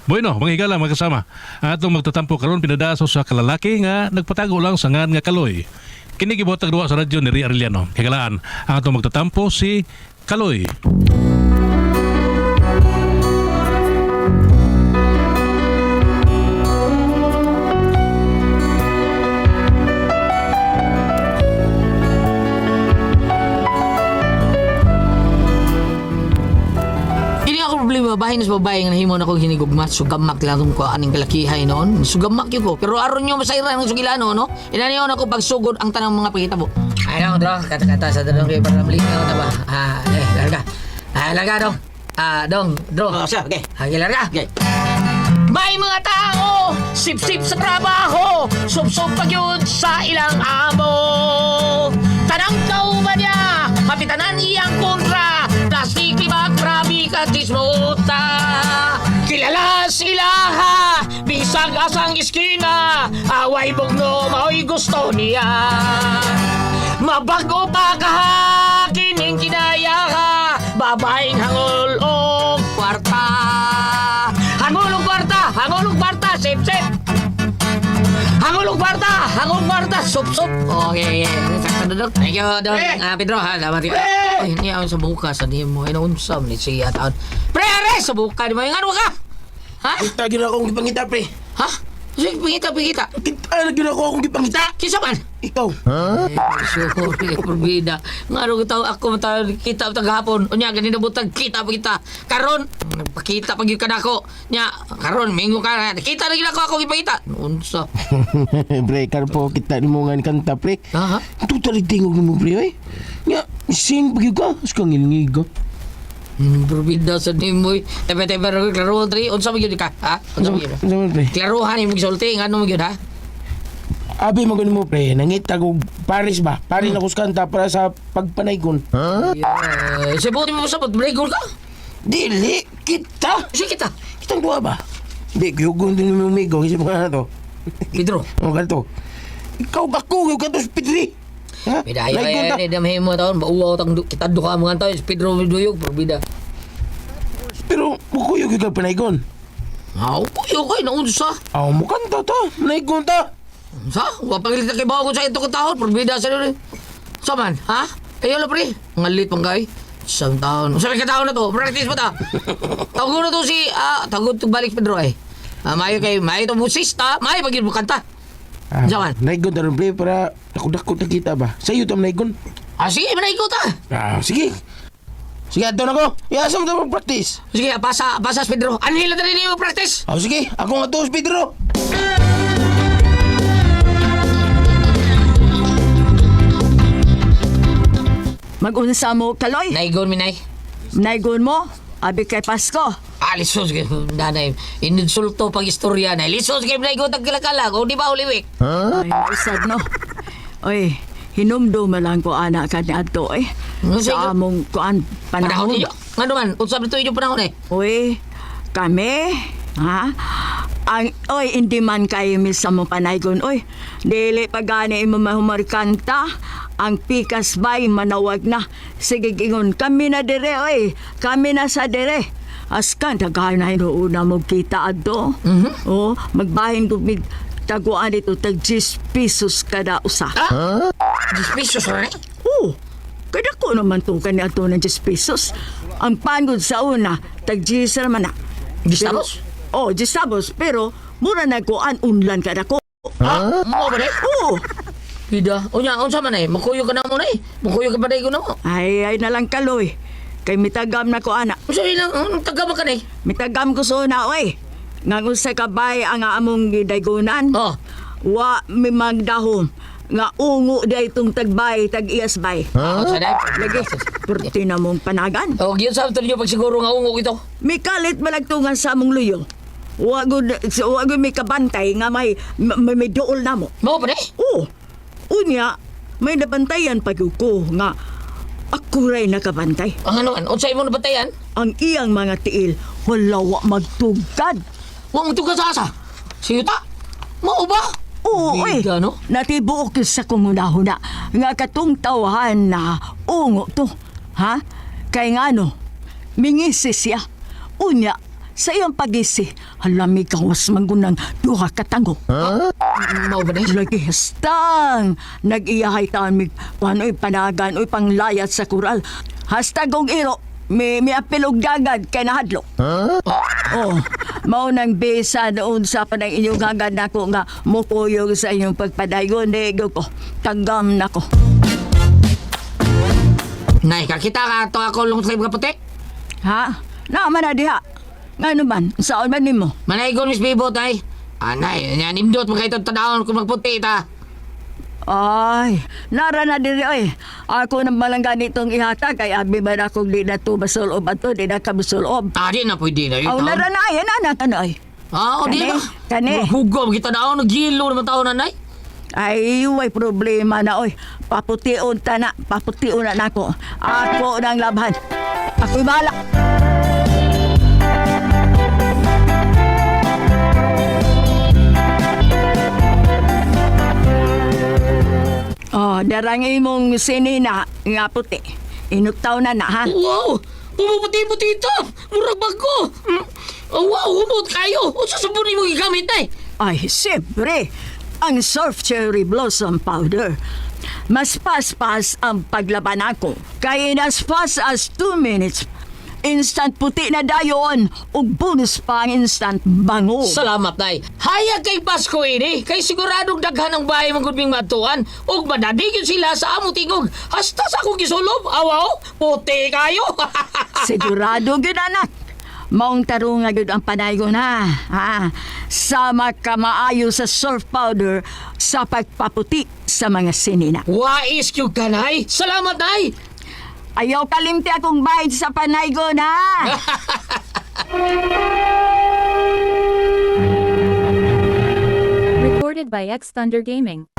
Bueno, mga higala mga kasama. Atong magtatampo karon pinadaso sa kalalaki nga nagpatago lang sa ngan nga Kaloy. Kini gibuhat tagduwa sa radyo ni Ria Arellano. Higalaan, ang atong magtatampo si Kaloy. Babae na sa babae nga nahimo na kong hinigugmat, sugamak lang itong ko aning kalakihay noon. Sugamak yun ko. Pero aron nyo masayra ng sugilano, no? Inaniyaw na ko pagsugod ang tanang mga pagkitabo. Ay lang, Dong. Kata-kata sa dalawang kayo para malingaw na ba? Larga. Larga, Dong. Dong. Siya, okay. Larga. Okay. May mga tao, sip-sip sa trabaho, sub-sub pagyud sa ilang amo. Tanang kauban niya, kapitanan iyang kontra, plastic libag, grabe ka tismota. Kilala sila ha, bisag asang iskina, away bugno, mao'y gusto niya. Mabago pa ka ha, kining kinaya ha, babaeng hangol o kwarta. Hangulong kwarta, sip-sip. Hangulong kwarta, sup-sup. Okay. Sakto, Dok. Thank you, Dok. Pedro, ha, salamat ka. Ay, hindi ako sa bukas, hindi mo, inuunsam ni siya taon. Pre, sa buka, di mo yung ano ka? Ha? Kita gina akong gipangita, pre. Ha? Sige, pangita. Kita gina akong gipangita. Kisa man? Ikaw. Sorry, porbida. Nga rin ako kita taghapon. O niya, ganina butag kita pa kita. Karon, nagpakita pag yung kanako. Niya, karon, mingo ka na. Kita na ginako ako ipakita. Unsa? Pre, karpo kita ni mo nga kanta, pre. Ha? Ito talig tingog mo, pre, eh. Nga, sing pag ka. Askang ilingig ka. Porbida sa nimoy. Tepe-tepe rin, klaro, Tri. Unsa mo yun ka? Ha? Unsa mo yun? Unsa pre? Klaruhan yung magsulti. Ano mo yun, ha? Abi mo mo, pre. Nangitag og Paris ba? Paris na kuskanta para sa pagpanaygon. Sibuti mo sa pag-breakor ka? Dili, kita. Sige kita. Kitang duwa ba? Di, kiyugon din yung umigo. Kasi mga ano to. Pedro. O, ganito. Ikaw ako, yung ganito si Pedri. Ha? Pidayo Naigon ta. eh, damay mo taon, mauwaw kita duha mga taon, Pedro Miduyog, porbida. Pero, mukuyog yung panaygon. Kuyo kayo, naunsa. Aw, mukanta ta. Panaygon ta. Sa? Wapagilit na kay bawa ko sa ito katahon, porbida sa rin. Saman, ha? Ayaw na pre, ngalit pang kay. Isang taon. Sabi katahon na to, practice pa ta. Tawag na to si, tawag to balik Pedro eh. Mayo to musista, mayo pagin mo kanta. Saman. Naigon ta rin, pre, para dakot-dakot na kita ba? Sa'yo ta manaygon. Sige, manay ko ta. Sige. Sige, ato na ko. Iasam ta mag-practice. Sige, pasas Pedro. Anhila na rin yung practice. Sige, ako nga to, Pedro. Mag-unsa mo, Kaloy? Naigon, minay. Naigon mo? Abi kay Pasko. Lisos kay nanay. Ininsulto pag istorya na. Lisos kay minay ko tagkalakalag. O di ba uliwik? Ay, isad no. Oy, hinumdo lang ko anak ka ni Ato eh. Sa among kuan Panahon panahon. niyo. Nga naman, unsab dito yung panahon eh. Oy, kami, ha? Hindi man kayo misa mo panaygon. Oy, dili pa gani mo mahumarkanta. Ang pikas bay manawag na. Sige, gingon, kami na dire, oy. Kami na sa dire. Askan, tagahanay no una mo kita adto. Oh, magbahin ko mig taguan dito tag 10 pesos kada usa. 10 pesos rin? Oh, kada ko naman to kani ato ng 10 pesos. Ang pangod sa una, tag 10 naman na. 10 sabos? Oh, 10 sabos. Pero, mura na ko an unlan kada ko. Mo ba rin? Oh, Hida. Unsa man eh. Makuyo ka na mo na eh. Makuyo ka pa na ko na mo. ay na lang Kaloy. Kay mitagam na ko ana. Unsa ilang, taga ba ka na eh? Mitagam ko so na, oy. Nga sa kabay ang among gidaygunan. Oh. Wa mi magdahom. Nga ungo day itong tagbay, tag-iyasbay. Unsa na Lagi, purti na mong panagan. O, yun sa niyo pag siguro nga ungok ito. May kalit malagtungan sa among luyo. Wagod may kabantay nga may dool na mo. Mo ba rin? Oh, unya, may nabantayan pag ko nga ako ray nakabantay. Ang ano, unsa imo nabatayan? Ang iyang mga tiil, wala wa magtugad. Wa mo tugas asa. Siyuta. Mo ba? Oo, Biga, no? Natibuok sa kumunahuna nga katong tawahan na ungo to. Ha? Kay nga no, mingisi siya. Unya, sa iyong pagisi, halami kang was manggunang duha katango. Mao ba day? Lagi hastang nag-iyahay taon mi kano'y panagan o'y panglayat sa kural. Hastag og iro, may apilog gagad kay nahadlo. Oh, mao nang bisa noon sa panang inyong hagad nako nga mukuyog sa inyong pagpadayon. Nego ko, tanggam nako. Nay, kakita ka to ako long trip ka puti. Ha? Naman na diha. Nga naman, saan man nimo? Manaygon Miss Bibot ay. Anay, nindot mo kayo tadawon kung magputi ta. Ay, nara na diri ay. Ako nang malang ganitong ihata kay abi man akong di na to basulob ato, di na ka basulob. Di na pwede na Aw yun. nara na ay, anak ano ay. Di Kani, na. kani. Hugom kita daon, nagilo naman taon na nay. Ay, way problema na oy. Paputiun ta na, paputiun na nako. Ako nang labhan. Ako'y bahala. Oh, darang imong sinina nga puti. Inuktaw na na ha. Wow! Pumuputi-puti ito! Murag bago! Wow, humot kayo! O sasabunin mo igamit na Ay, siyempre, ang Surf Cherry Blossom Powder. Mas pas-pas ang paglaban ako. Kaya as fast as 2 minutes, instant puti na dayon ug bonus pa ang instant bango. Salamat, Nay. Hayag kay Pasko ini, kay siguradong daghan ang bahay magudming matuan, ug madadigin sila sa amo tingog. Hasta sa akong gisulob, awaw, puti kayo. Sigurado gyud anak. Maong tarong nga gyud ang panayon ha. Sama ka maayo sa surf powder sa pagpaputi sa mga sinina. Wais yung kanay. Salamat, Nay. Ayaw kalimti akong bayad sa panaygon ha. Recorded by X Thunder Gaming.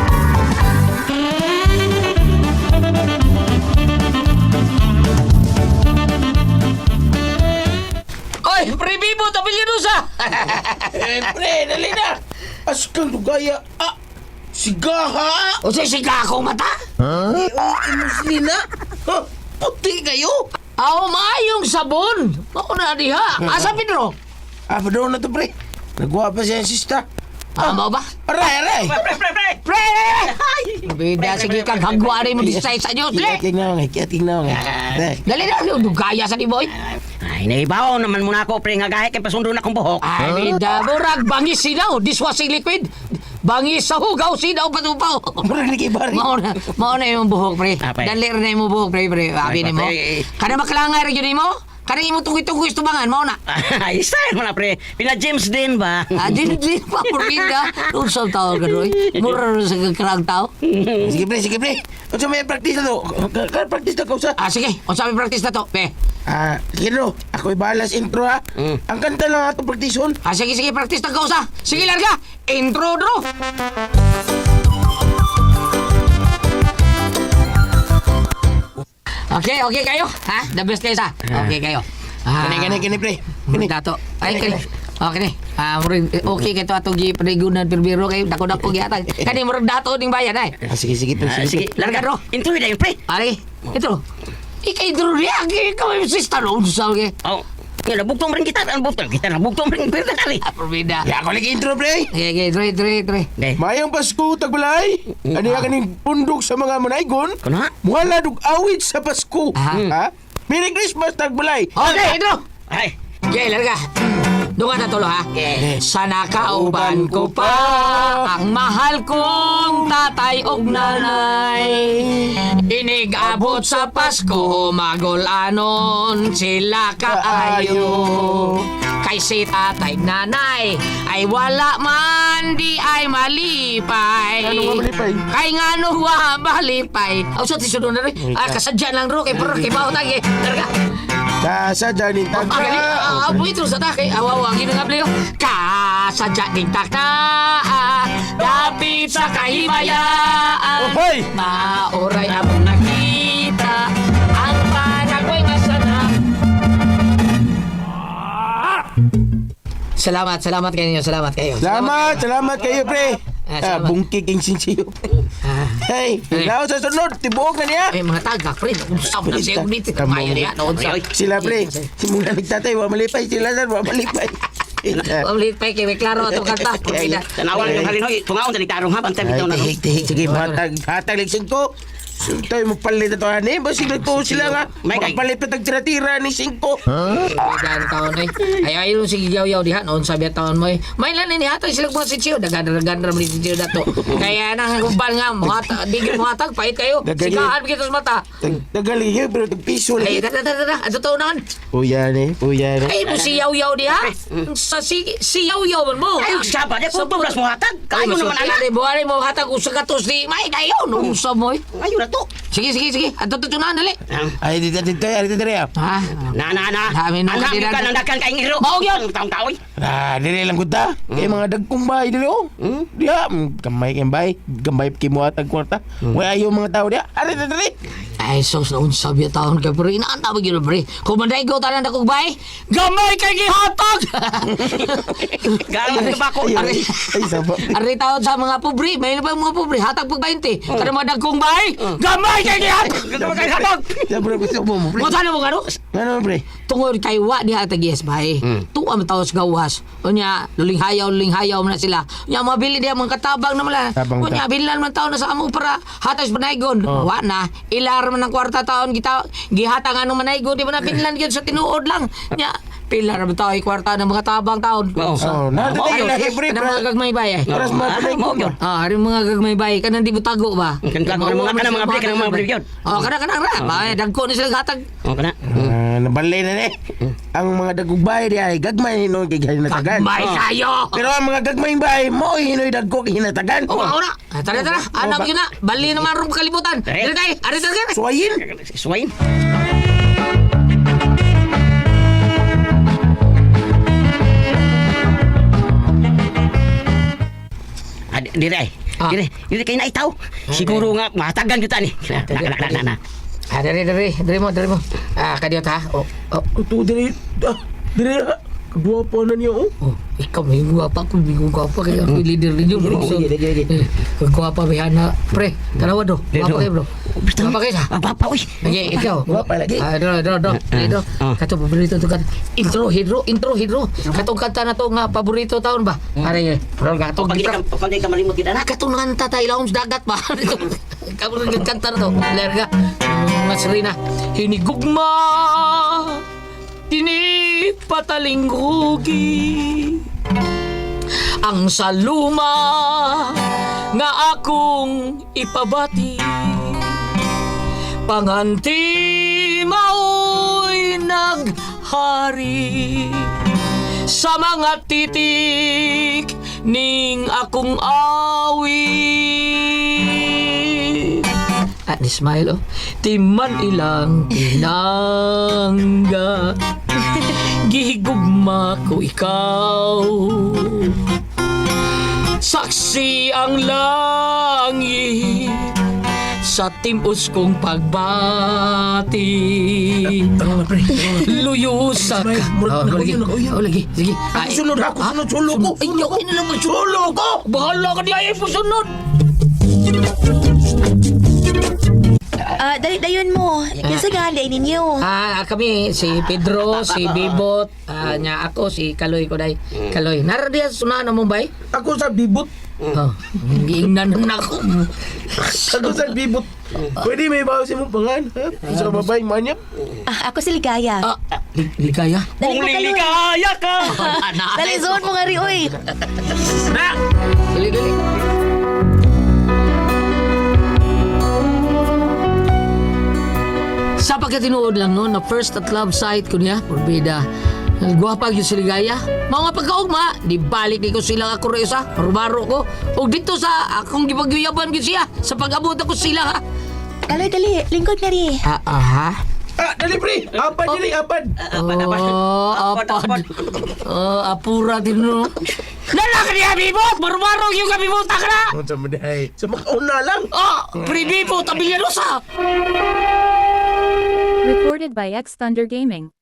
Oy, Pribibo, Tapilyanusa! Pre, dali na! Askang lugaya! Sigaha! O siga akong mata? Imuslina! Puti kayo! Aw, maayong sabon. Mao na diha. Asa Pedro? Pa daw na to, pre. Nagwa pa siya yung sista. Mao ba? Aray! Pre! Bida, sige kang hagwari mo di sa inyo. Kiating na nga, kiating na nga. Dali na, dugaya sa ni boy. Ay, naibaw naman muna ako, pre, nga gahe kay pasundo na kong buhok. Ay, bida, murag bangis sinaw. Dishwashing liquid. Bangis sa hugaw, sinaw, patupaw. Murag lagi bari. Mao na yung buhok, pre. Ah, pre. Dali rin na yung buhok, pre. Abi ni mo. pre. Kana makalangay rin yun mo? Kana imo tukoy-tukoy istubangan, mao na. Ay, style mo na, pre. Pina James din ba? Din pa, purida. Unsang tao ka, Roy. Mura sa kakarang tao. Sige, pre. O sa may practice na to. Practice na kausa. Sige. O sabi practice na to, pe. Sige, no. Ako'y balas intro, ha. Ang kanta lang ato practiceon. Sige, practice na kausa. Sige, larga. Intro, bro. Okay kayo. Ha? The best kayo sa. Okay kayo. Kani, pre. Kani. Dato. Ay, kani. Okay. Okay kayo atong giparegunan pirbiro kayo. Dako-dako gyatag. Kani murag dato ning bayan ay. Sige, pre. Sige, larga, bro. Intro na yun, pre. Ari. Ito. Ikay druriya. Ikaw yung sister no. Usal ke. Oh, kaya nabugtong rin kita. Ang bugtong kita, nabugtong rin kita, tali. Perbeda. Ya, ako lagi intro, pre. Okay. Tre. Mayang Pasko, Tagbalay. Ano yung kaning pundok sa mga manaygon? Kuno ha? Wala dug awit sa Pasko. Aha. Ha? Merry Christmas, Tagbalay. Okay, ito. Ay, Okay, larga. Doon ka na tulo, ha? Sa nakauban ko pa ang mahal kong tatay og nanay. Inigabot sa Pasko, magulanon sila kaayo. Kay si tatay nanay ay wala man di ay malipay. Ano nga malipay? Kay nga no wa malipay. Aw sa tisunod na rin. Kasadyan lang ro kay pero kay bao tagi. Larga. Kasa dyan yung taga. Apo ito sa takay. Awawa, ginagablyo. Kasadya ding taka. Dapit sa kahimayaan. Oh, hoy! Mauray among nakita. Ang panagoy nga sana. Salamat kayo. Salamat kayo, pre. salamat. Bungkig ang sinsiyo. Hey, now sa sunod, tibuok na niya. Mga tagak, pre. Usap na siya ulit. Kamayo niya. Noon sa... Sila, pre. Simula nagtatay, wamalipay. Sila, sir, wamalipay. Ulit pa, kaya may klaro itong kanta. Tanawan yung halinoy. Tungaon sa litarong ha. Bantay bitaw na. Tihik. Sige, hatag liksing ko. Tayo magpalit na to, ani. Basig na to sila nga. May kay- Magpalit na tag-tira-tira ni Singko. Dagan taon eh. Ay sige yaw diha noon sabi taon mo eh. May lan ni hatag sila mga sitio dagan ra ni sitio dato. Kaya nang gumbal nga mo digil mo hatag pait kayo. Dagan Sigahan kita sa mata. Tagali, pero tag-piso Ay lang. ato taon nan. Puya ni. Ay mo si yaw diha. Sa si yaw man mo. Ay, saba. Di ko pablas mo hatag. Kayo naman ana. Ay buhay mo hatag usa ka tos di may kayo no usa mo. Ayun na to. Sige. Ato tutunan dali. Ay, dito kayo, dito rin. Ha? Na. Dami na Anak kandidato. ka nang dakan kaing iro. Mao gyud. Taong-taoy. Dili lang ko ta. Kaya mga dagkong bahay dili, oh. Diya, gamay kayong bahay. Gamay kimuha tag kwarta. Wala yung mga tao diya. Ari, dili. Ay, sos na unsabi taon ka pre. Inaanta ba gyud pre? Kung manday ko tanan akong bay, gamay kay gihatag. Gamay ka ba ko? Ay, sabak. Ari taon sa mga pobre, may ba mga pobre hatag pag 20. Kada mga dagkong bay, gamay kay gihatag. Gamay kay hatag. Siyempre, gusto mo, pre. Mo sana mo gano? Ano, pre? Tungod kay wa di hatag yes bay. Tuwa man taos gawas. Unya luling hayaw man na sila. Unya mabili dia mga katabang na mala. Tabang ta. Unya bilan man taon na sa amo para hatag sa panaygon. Wa na ilar man ang kwarta taon kita gihatag ano manaygon di man na binlan gyud sa tinuod lang. Nya pilar man taon kwarta ng mga tabang taon. Oo. Oh, nada tayo lahi, pre. Kanang mga gagmay bay. Oras mo, pre. Mo gyud. Hari mga gagmay bay kanang di butago ba? Kanang mga bli, kanang mga bli gyud. Oh, kanang ra. Bay dagko ni sila hatag. O kana. Nabalay na ni. Ang mga dagkong bahay diya ay gagmay no kay hinatagan. Gagmay kayo. Pero ang mga gagmayng bahay mo hinoy dagko kay hinatagan. Oh, ora. Tara. Anak yun na. Bali naman rum kalibutan. Dili tayo. Ari tayo. Suwayin. Suwain. Dire kay na itaw. Siguro nga mahatagan kita ni. Na. Dari mo. Kadiyot ha. Oh. Ito diri. Diri. Kedua pa na niya, oh. Oh, ikaw may guwapa ko, may guwapa kaya ako yung leader ninyo. Guwapa bihana, pre, dalawa do. Guwapa kayo bro. Guwapa kayo sa? Papa, uy. Okay, ikaw. Guwapa lagi. Do. Kato paborito to kan. Intro hidro. Katong kanta na to nga paborito taon ba? Are, pero gato Pagkali ka malimot kita na. katong kanta tayo lang sa dagat ba? Kamu nang kanta na to. Lerga. Mas Rina. Hinigugma. Dini patalinggugi ang saluma nga akong ipabati panganti mao'y naghari sa mga titik ning akong awit. At ni Smile, oh. Timan ilang tinangga. Gihigugma ko ikaw. Saksi ang langit sa timus kong pagbati. Luyusak. Lagi. Sige. Sunod ako, sulo ko. Ay, ako na lang magsulo ko. Bahala ka di ay po sunod. Dali-dayon mo. Kinsa nga day ninyo? Kami si Pedro, si Bibot, nya ako si Kaloy ko day. Kaloy. Nara diya sunahan mo bay? Ako sa bibot. Oh, giingnan na ako. Ako sa bibot. Pwede may bawas mong pangan, ha? Sa babaeng manyak. Ako si Ligaya. Ligaya? Dali mo kayo. Ligaya ka! Dali zone mo nga ri, oy. Dali. Sa pagkatinuod lang no, na first at love site ko niya, Porbida. Guwapa yun si Ligaya. Mga pagkaugma, di balik di ko sila ako rin sa baro ko. O dito sa akong gipagyaban ko siya sa pag-abot ako sila ha. Dali, lingkod na ri. Dali, pre. Apad, dili, apad. Apad. Apura din no. Lalaki niya, Bibot! Baro-baro yung kabibot ka na! Sa madahay. Sa makauna lang. Pre-Bibot, Abiliarosa! Recorded by X Thunder Gaming.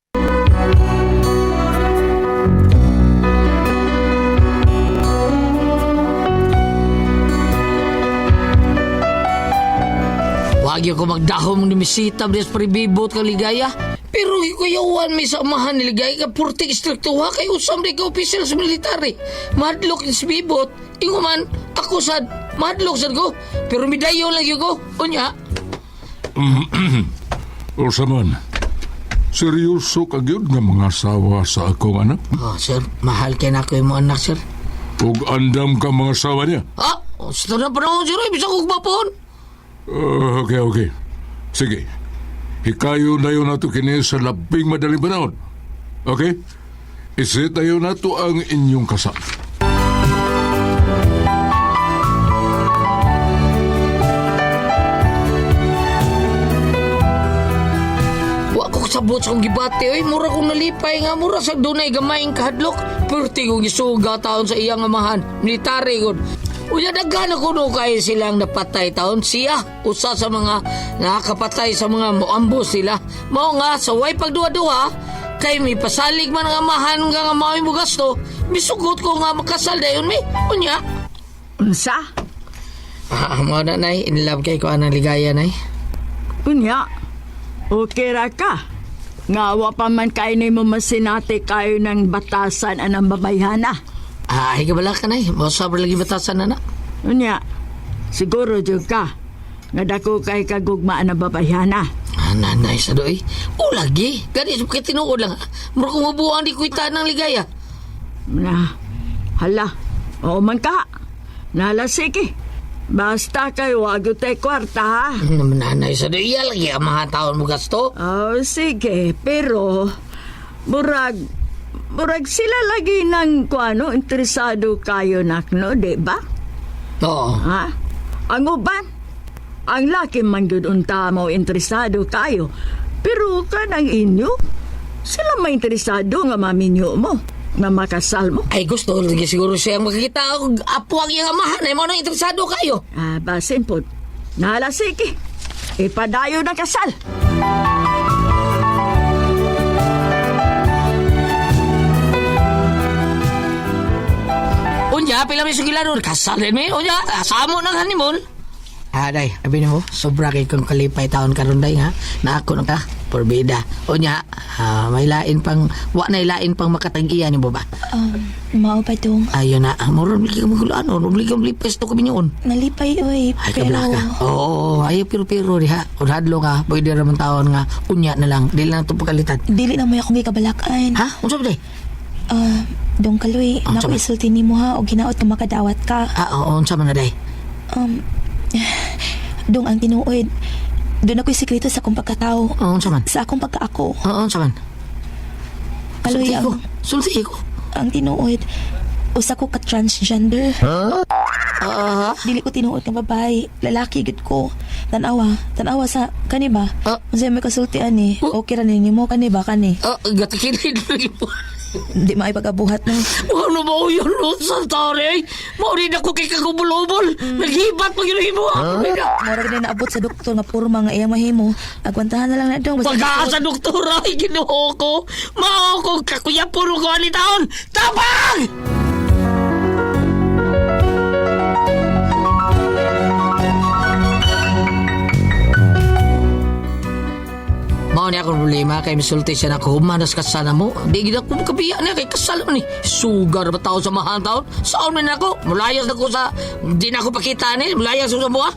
lagi ko magdahom ni misita bres paribibot ka ligaya. Pero ikuyawan mi sa amahan ni ligaya ka purti istrikto ha kay usam di ka opisyal sa military. Madlok ni si bibot. Ingo man ako sad madlok sad ko. Pero midayon lagi ko. Unya. Usa man, seryoso ka gyud nga mga asawa sa akong anak? Oh, sir, mahal kay na ko yung mga anak, sir. Ug andam ka mga asawa niya? Ah, sa na panahon, sir, bisa ko gumapon. Okay. Sige. Hikayo na yun nato kini sa labing madaling panahon. Okay? Isit na yun nato ang inyong kasal. Wa ko sabot sa kong gibati, oy. Mura kong nalipay nga, mura sa dunay gamayng kahadlok. Perti kong isuga taon sa iyang amahan. Military ko. Unya daghan ako no kay silang napatay taon siya. Usa sa mga nakakapatay sa mga moambos sila. Mao nga, sa way pagduwa-duwa, kay may pasalig man ang amahan nga mao'y mo gasto, misugot ko nga makasal dayon mi. Unya. Unsa? Mo na, nay. In love kay ko anang ligaya, nay. Unya, okay ra ka. Ngawa pa man kayo ni mo masinati kayo ng batasan anang babayhana. Ay, kabala ka, nay. Masabar lagi batasan na na. Unya, siguro jud ka. Nga dako kay kagugmaan na babayhana. Nanay sa doy. O lagi. Gani, kaya tinuod lang. Mura kong mabuang di kuita ng ligaya. Na, hala, oo man ka. Nala, sige. Basta kayo, wag yung tayo kwarta, ha? Nanay sa doy. Iya lagi ang mga taon mo gasto. Oh, sige, pero murag sila lagi ng kuano, interesado kayo nakno, di ba? Oo. Ha? Ang uban, ang laki man yun unta mo interesado kayo. Pero kanang inyo, sila may interesado nga maminyo mo, nga makasal mo. Ay, gusto lagi siguro siyang makikita ako. Apo ang iyang amahan. Ay, mo nang interesado kayo. Ah, basin po. Nala, sige. Ipadayo na kasal. Unya, pila may sugilan nun. Kasal din may. Unya, asamo ng honeymoon. Day, abi mo, sobra kay kung kalipay taon karon day ha. Na ako na ka, porbida. Unya, may lain pang, wa na lain pang makatag-iya ni mo ba? Mao ba dong? Ayun na, moro bili ka magulaan, moro bili ka malipes to kami yun. Nalipay, oy. Ay, Pero, kabla ka. Oo, ay, pero diha. Unhadlo ka, pwede raman taon nga, unya na lang, dili lang ito pagkalitan. dili na mo akong gikabalakan. Ha? Unsa ba day? Dong Kaloy, Ah, naku sabi. isulti ni mo ha, o ginaot ka makadawat ka. Oo, unsa man na day? Dong ang tinuod. Doon ako'y sikreto sa akong pagkatao. Oo, unsa man? Sa akong pagkaako. Oo, unsa man? Kaloy, Sulti ko, sulti ko. ang tinuod, usa ko ka-transgender. Dili ko tinuod ng babae. Lalaki gud ko. Tanawa sa kaniba. Unsay may kasultian ni. Okay ra ni mo kaniba kani. Gatikilid lagi po. Di maay pagabuhat na. Ano ba yun, sa tari? Maurin ako kay kagubol-ubol. Naghibat pag yun mo. Mora din naabot sa doktor nga puro mga iyang mahimo. Agwantahan na lang na dong. Pagka sa doktora, ay ginuho ko. Mao ko, kakuya puro ko ani taon. Tabang! Mao niya akong problema kay misulti siya na kumanas kasana mo. Di gina ko kabiya niya kay kasal mo ni. Sugar ba tao sa mahal taon? Saan man ako? Mulayas na ko sa... Di na ako pakita ni. Mulayas ko sa buha.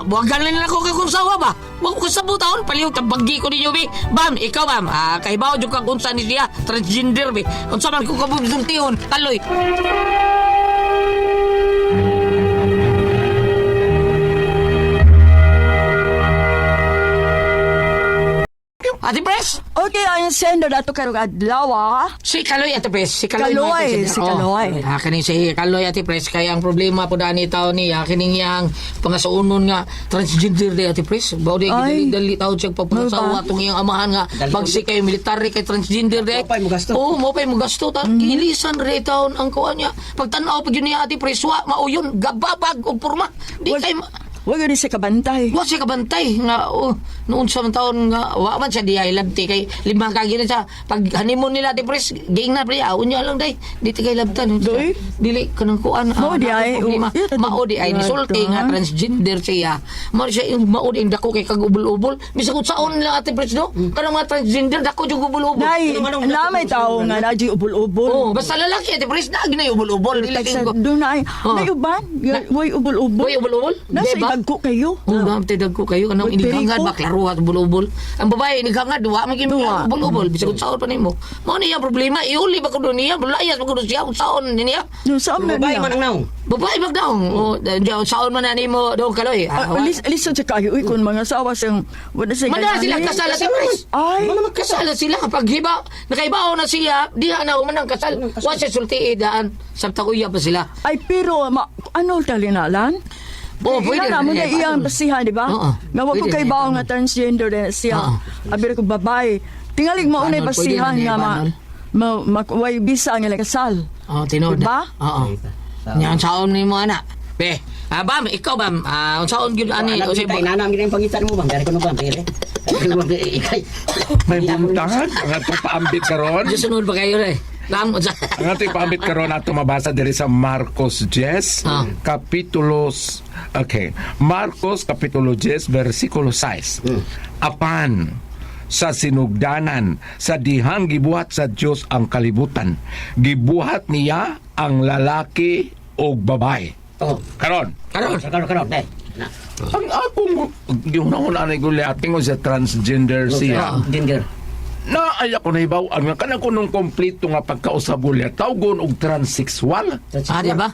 Buwagan lang na ako kay kunsawa ba? Huwag ko kasabo taon. Paliw tabagi ko ninyo bi. Bam, ikaw bam. Kaibaw dyan kang kunsa ni siya. Transgender bi. Unsa man ko kabubultihon. Taloy. Ate Pres? Okay, ang sender dato karong adlaw, ha? Si Kaloy, Ate Pres. Si Kaloy, si Kaloy. Kaning si Kaloy, Ate Pres. Kaya ang problema po dani tao niya, kining yang pangasaunon nga transgender de Ate Pres. Bawa Ay. dali tao siya pagpangasawa itong iyang amahan nga. Pag si kayo military kay transgender de. Mopay mo gasto. Oo, mopay mo gasto. Ilisan re taon ang kuha niya. Pagtanaw pag yun niya Ate Pres, wa, mauyon, gababag o porma. Di kay Huwag yun siya kabantay. Wa siya kabantay nga noon sa mga taon nga wa man siya diay labti kay limang kagi na siya pag honeymoon nila Ate Pres ging na pre unya lang day dito kay labtan Doy? dili kanang kuan Mao di ay, mao di ay nisulti nga transgender siya mao siya yung mao di dako kay kagubol-ubol bisag kung saon lang Ate Pres no kanang mga transgender dako jud ubol-ubol Nay, namay tao nga na di ubol-ubol. basta lalaki Ate Pres na ginay ubol-ubol dili Sa ko doon na ay, may uban, way ubol-ubol. Boy ubol-ubol Nasa Di ba? idagko kayo. Oh, dam tedag ko kayo anong Uy, inigangad periko. ba klaro at bulubol. Ang babae inigangad duwa man gyud Duwa. bulubol bisag saon pa nimo. Mao niya problema iuli ba kuno niya bulayas ba kuno siya saon niya. No, saan na Babae man niya? ang naong. Babae magdaong. Oh, diyan saon man na nimo daw kaloy. Listen sa kayo, uy, kung mga asawa siyang, wala siya Manda sila kasala si Pres. Ay, Kasala sila pag hiba nakaibaw na siya diha na man ang kasal. Wa siya sulti daan sabta kuya pa sila. ay, pero, ano talinalan? Oh, pwede na mo na na. iyang basihan, di ba? Oo. Nga wag ko Pwede kay na, bawo paano? nga transgender na siya. Abir ko babae. Tingalig mo unay Paano, pwede basihan na, nga paano? way bisa nga kasal. Oh, tinod. Diba? Oo. Yan saon nimo ana. Be, bam, ikaw bam, unsaon gyud ani Anak o kita, inanam gina yung pangitan mo bang? Dari ko na bang, pere? Ikay. May buntahan. Ang ato paambit karon. Sunod ba kayo re? Lam unsa? Ang ato paambit karon ato mabasa diri sa Marcos 10, Ah. kapitulos. Okay. Marcos kapitulo 10 versikulo 6. Apan sa sinugdanan sa dihang gibuhat sa Dios ang kalibutan, gibuhat niya ang lalaki o babae. Oh, Karon, Karon. karon, deh. Na. ang akong yung nauna ni guli ating ko sa transgender siya. Ginger. Na ay ako na ibawaan nga kanang kunong kompleto nga pagkausabol ya tawgon og transsexual. Di ba?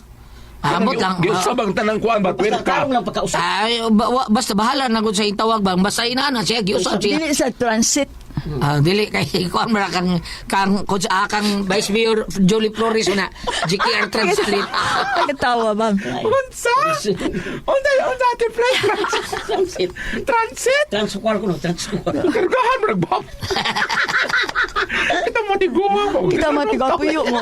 Ambot lang. Giusabang tanang kuan ba Basta ka. tarong lang pagkausap. Ay, basta bahala na gud sa itawag bang basta inana siya giusab siya. Dili sa transit. Dili kay kuan mara kang coach kang Vice Mayor Jolie Flores na GKR Translate. Nagkatawa ba? Unsa? Unsa ate friend? Transit. Transit. Transkual ko no, transkual. Kargahan mo nagbab. Kita mo di gumawa mo. Kita matigapuyo mo.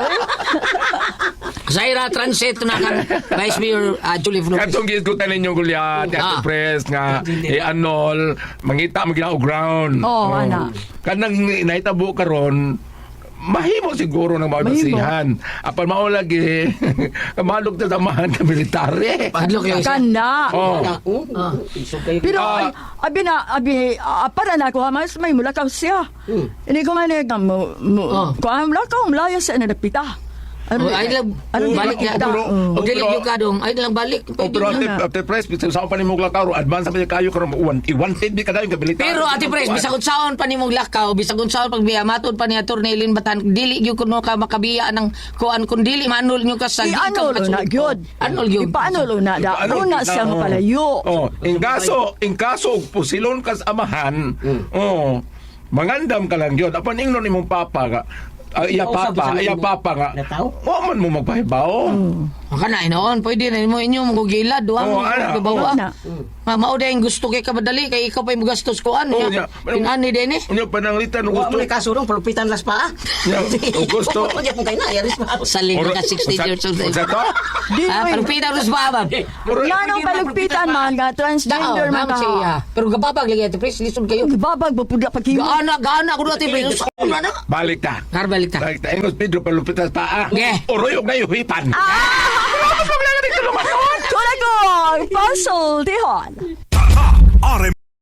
Zaira Transit na kang Vice Mayor Jolie Flores. Katong gisgutan ninyo gulya ate press nga anol mangita mo og ground. Oo, ana. Kanang naitabo karon mahimo siguro ng mga basihan. Apan mao lagi kamalog ta samahan ka military. Padlok lang siya. Kanda. Oh. Pero abi para na ko mas may mulakaw siya. Ini ko man mo ko am lakaw mlaya sa na napita. Oh, ay lang balik ya. O dili yung kadong ay lang balik. Pero ate press bisan sa pa nimo lakaw advance pa kayo karon i-wanted bi kadayon ka military. Pero Ate Pres, bisag unsaon pa nimong lakaw, bisag unsaon pagbiya matod pa ni Attorney Lynn Batan, dili gyud kuno ka makabiya ng kuan kun dili manol nyo ka sa Anol na gyud. Anol gyud. Ipaanol na da. Una siya mapalayo. Oh, in kaso pusilon kas amahan. Oh. Mangandam ka lang gyud. Apan ingnon imong papa ka. Iya papa nga. Nataw? Wa man mo magpahibaw. Kana inoon, pwede na mo inyo mo gilad duha mo ana. babawa. Ana. Mao day gusto kay kabadali kay ikaw pa mo gastos kuan Oh, niya. nya. Pinani din eh. Unya pananglitan Wa gusto. mo ni kasurong palupitan las pa. Ya, gusto. Wa gyud kay na yaris pa. Saling ka 60 years old. Unsa to? Di Palupita ros ba ba? Nanong palugpitan mga transgender Ma'am mga siya. Pero gababag lagi Ate Pres, lisod kayo. Babag mo puda pagkimo. Gaana ko Ate Pres. Ano? Balik ta. Karbalik ta. Balik ta. Ingos Pedro palupitas paa. Ge. Oroy og nayo hipan. Tula ko! Puzzle, tihon!